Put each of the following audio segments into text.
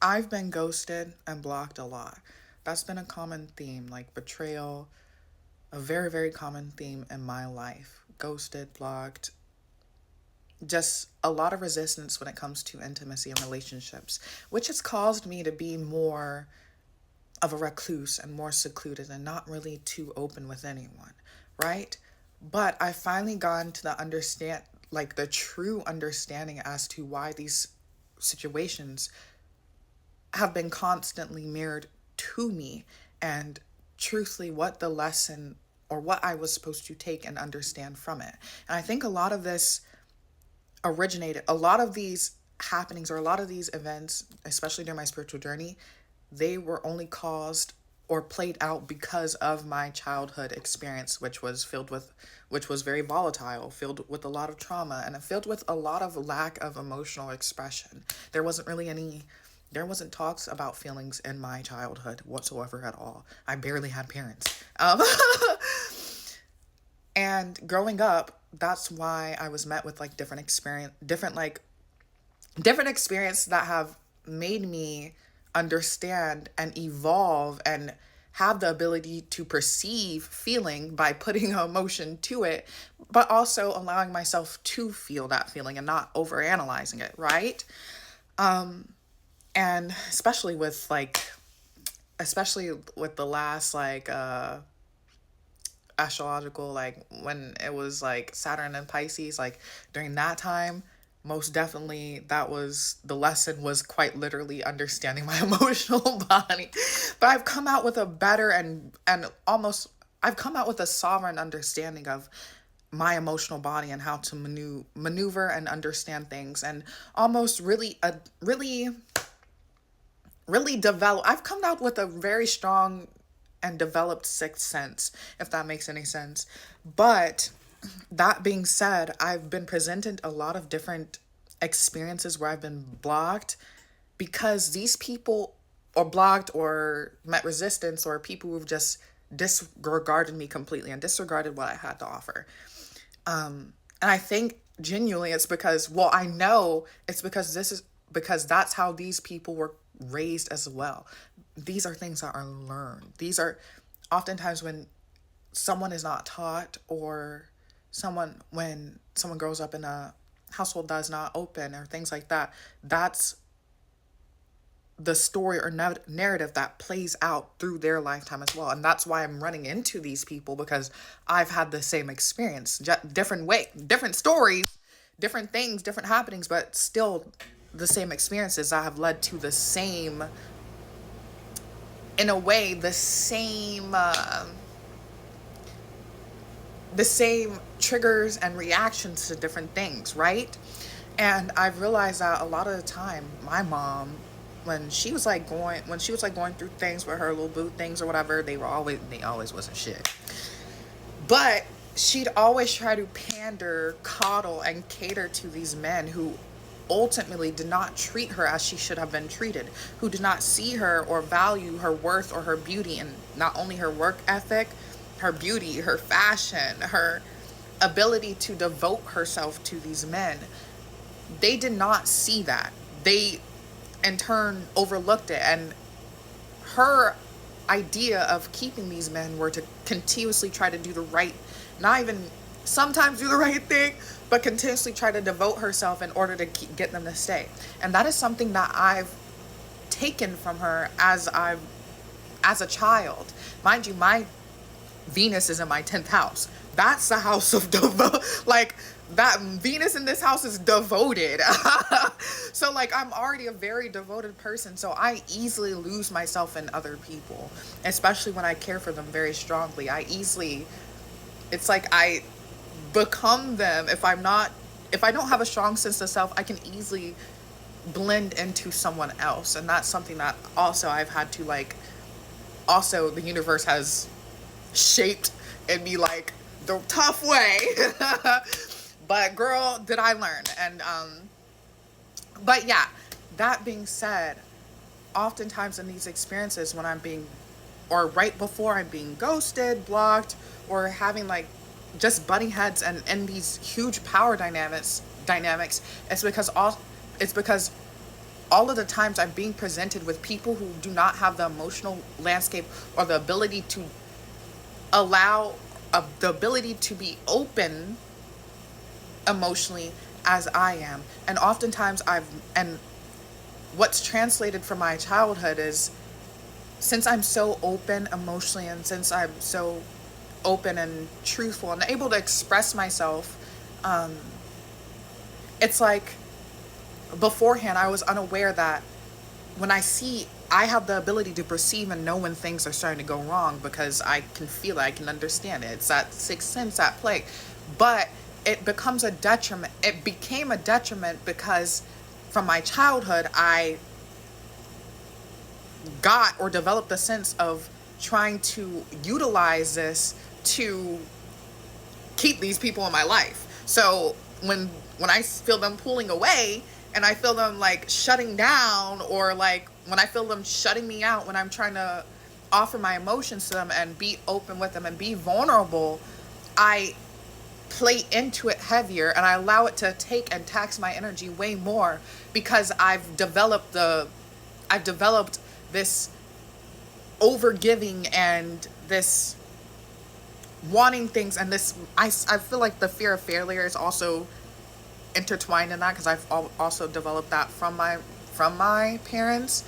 I've been ghosted and blocked a lot. That's been a common theme, like betrayal, a very, very common theme in my life. Ghosted, blocked, just a lot of resistance when it comes to intimacy and relationships, which has caused me to be more of a recluse and more secluded and not really too open with anyone, right? But I finally gotten to the true understanding as to why these situations have been constantly mirrored to me, and truthfully what the lesson or what I was supposed to take and understand from it. And I think a lot of these happenings or a lot of these events, especially during my spiritual journey, they were only caused or played out because of my childhood experience, which was very volatile, filled with a lot of trauma, and filled with a lot of lack of emotional expression. There wasn't talks about feelings in my childhood whatsoever at all. I barely had parents. And growing up, that's why I was met with like different experiences that have made me understand and evolve and have the ability to perceive feeling by putting emotion to it, but also allowing myself to feel that feeling and not overanalyzing it, right? And especially with the last astrological, like when it was like Saturn and Pisces, like during that time, most definitely that was the lesson, was quite literally understanding my emotional body. But I've come out with a better and almost I've come out with a sovereign understanding of my emotional body and how to maneuver and understand things, and almost really develop. I've come out with a very strong and developed sixth sense, if that makes any sense. But that being said, I've been presented a lot of different experiences where I've been blocked because these people, or blocked or met resistance, or people who've just disregarded me completely and disregarded what I had to offer. And I think genuinely it's because, well, I know it's because that's how these people were raised as well. These are things that are learned. These are oftentimes when someone is not taught, or when someone grows up in a household that is not open or things like that, that's the story or narrative that plays out through their lifetime as well. And that's why I'm running into these people, because I've had the same experience, different way, different stories, different things, different happenings, but still the same experiences that have led to in a way, the same triggers and reactions to different things, right? And I've realized that a lot of the time, my mom, when she was like going through things with her little boo things or whatever, they always wasn't shit. But she'd always try to pander, coddle, and cater to these men who ultimately did not treat her as she should have been treated, who did not see her or value her worth or her beauty, and not only her work ethic, her beauty, her fashion, her ability to devote herself to these men. They did not see that. They, in turn, overlooked it. And her idea of keeping these men were to continuously try to do the right, not even sometimes do the right thing, but continuously try to devote herself in order to get them to stay. And that is something that I've taken from her as a child. Mind you, my Venus is in my 10th house. That's the house of like that Venus in this house is devoted. So like I'm already a very devoted person, so I easily lose myself in other people, especially when I care for them very strongly. It's like I become them. If I don't have a strong sense of self, I can easily blend into someone else. And that's something that also I've had to like, also the universe has shaped in me like the tough way. But girl, did I learn. And but yeah, that being said, oftentimes in these experiences when I'm being, or right before I'm being ghosted, blocked, or having like just butting heads and these huge power dynamics, it's because all of the times I'm being presented with people who do not have the emotional landscape or the ability to allow the ability to be open emotionally as I am. And oftentimes and what's translated from my childhood is, since I'm so open emotionally and since I'm so open and truthful and able to express myself, um, it's like beforehand I was unaware that when I have the ability to perceive and know when things are starting to go wrong because I can feel it, I can understand it. It's that sixth sense at play. But it becomes a detriment. It became a detriment because from my childhood, I got or developed a sense of trying to utilize this to keep these people in my life. So when I feel them pulling away and I feel them like shutting down, or like when I feel them shutting me out when I'm trying to offer my emotions to them and be open with them and be vulnerable, I play into it heavier and I allow it to take and tax my energy way more because I've developed this overgiving and this wanting things, and this I feel like the fear of failure is also intertwined in that because I've also developed that from my parents.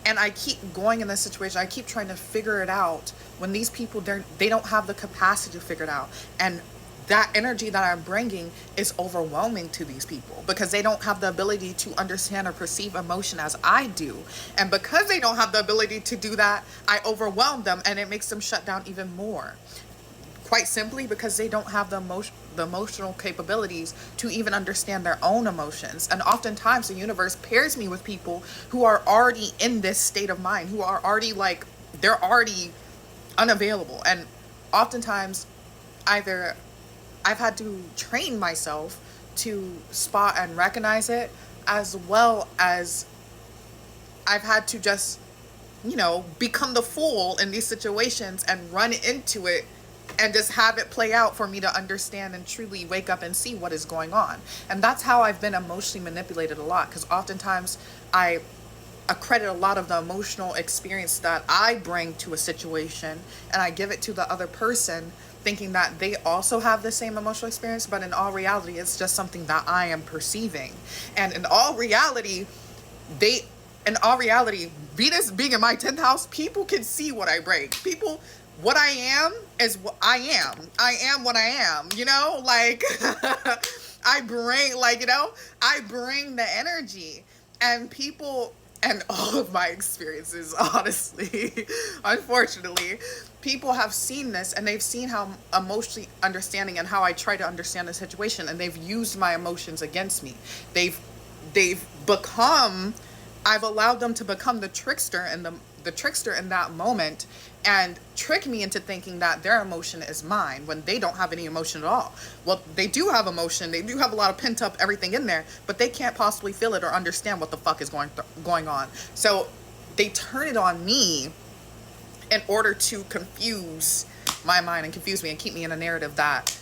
And I keep going in this situation, I keep trying to figure it out when these people, they don't have the capacity to figure it out. And that energy that I'm bringing is overwhelming to these people because they don't have the ability to understand or perceive emotion as I do. And because they don't have the ability to do that, I overwhelm them and it makes them shut down even more. Quite simply because they don't have the emotional capabilities to even understand their own emotions. And oftentimes the universe pairs me with people who are already in this state of mind, who are already like, they're already unavailable. And oftentimes either I've had to train myself to spot and recognize it, as well as I've had to just, become the fool in these situations and run into it and just have it play out for me to understand and truly wake up and see what is going on. And that's how I've been emotionally manipulated a lot, because oftentimes I accredit a lot of the emotional experience that I bring to a situation and I give it to the other person thinking that they also have the same emotional experience, but in all reality it's just something that I am perceiving. And in all reality, Venus being in my 10th house, people can see what I bring. What I am is what I am. I am what I am, like I bring the energy, and people, and all of my experiences, honestly, unfortunately, people have seen this and they've seen how emotionally understanding and how I try to understand the situation, and they've used my emotions against me. They've become, I've allowed them to become the trickster and the trickster in that moment, and trick me into thinking that their emotion is mine when they don't have any emotion at all. Well, they do have emotion. They do have a lot of pent up everything in there, but they can't possibly feel it or understand what the fuck is going on. So they turn it on me in order to confuse my mind and confuse me and keep me in a narrative that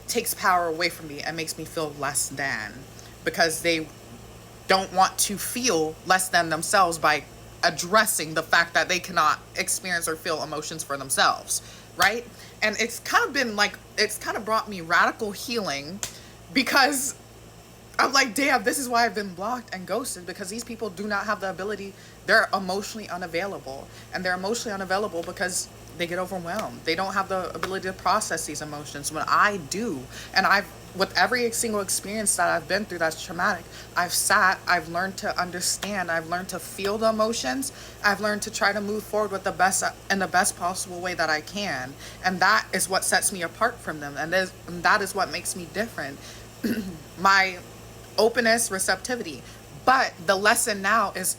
takes power away from me and makes me feel less than, because they don't want to feel less than themselves by addressing the fact that they cannot experience or feel emotions for themselves, right? And it's kind of brought me radical healing, because I'm like, damn, this is why I've been blocked and ghosted, because these people do not have the ability. They're emotionally unavailable, and they're emotionally unavailable because they get overwhelmed. They don't have the ability to process these emotions when I do. And with every single experience that I've been through that's traumatic, I've learned to understand, I've learned to feel the emotions, I've learned to try to move forward with the best possible way that I can. And that is what sets me apart from them. And that is what makes me different. My openness, receptivity. But the lesson now is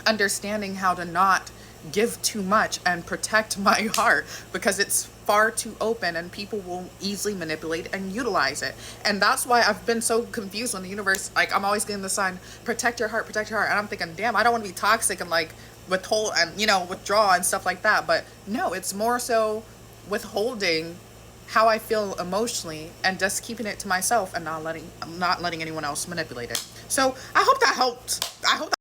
understanding how to not give too much and protect my heart, because it's far too open and people will easily manipulate and utilize it. And that's why I've been so confused when the universe, like, I'm always getting the sign, protect your heart, and I'm thinking, damn, I don't want to be toxic and like withhold and withdraw and stuff like that. But no, it's more so withholding how I feel emotionally and just keeping it to myself and not letting anyone else manipulate it. So I hope that helped. I hope